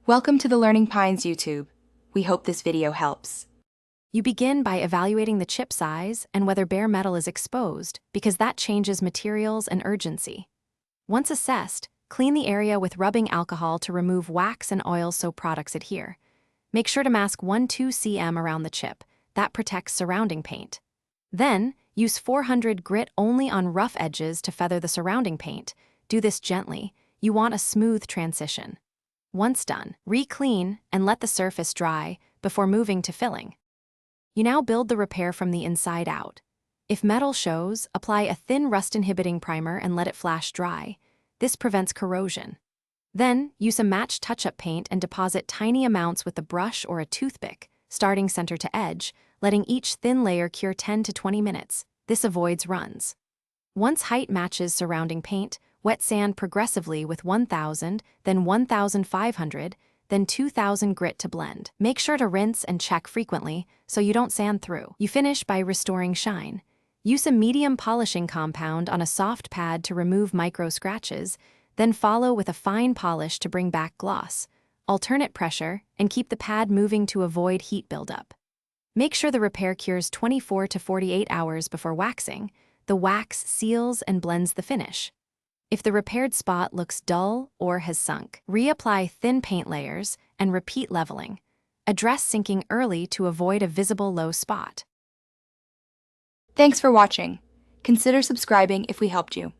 Welcome to the Learning Pines YouTube. We hope this video helps. You begin by evaluating the chip size and whether bare metal is exposed, because that changes materials and urgency. Once assessed, clean the area with rubbing alcohol to remove wax and oil so products adhere. Make sure to mask 1-2 cm around the chip. That protects surrounding paint. Then, use 400 grit only on rough edges to feather the surrounding paint. Do this gently. You want a smooth transition. Once done, re-clean and let the surface dry before moving to filling. You now build the repair from the inside out. If metal shows, apply a thin rust-inhibiting primer and let it flash dry. This prevents corrosion. Then, use a matched touch-up paint and deposit tiny amounts with a brush or a toothpick, starting center to edge, letting each thin layer cure 10 to 20 minutes. This avoids runs. Once height matches surrounding paint, wet sand progressively with 1,000, then 1,500, then 2,000 grit to blend. Make sure to rinse and check frequently so you don't sand through. You finish by restoring shine. Use a medium polishing compound on a soft pad to remove micro scratches, then follow with a fine polish to bring back gloss. Alternate pressure and keep the pad moving to avoid heat buildup. Make sure the repair cures 24 to 48 hours before waxing. The wax seals and blends the finish. If the repaired spot looks dull or has sunk, reapply thin paint layers and repeat leveling. Address sinking early to avoid a visible low spot. Thanks for watching. Consider subscribing if we helped you.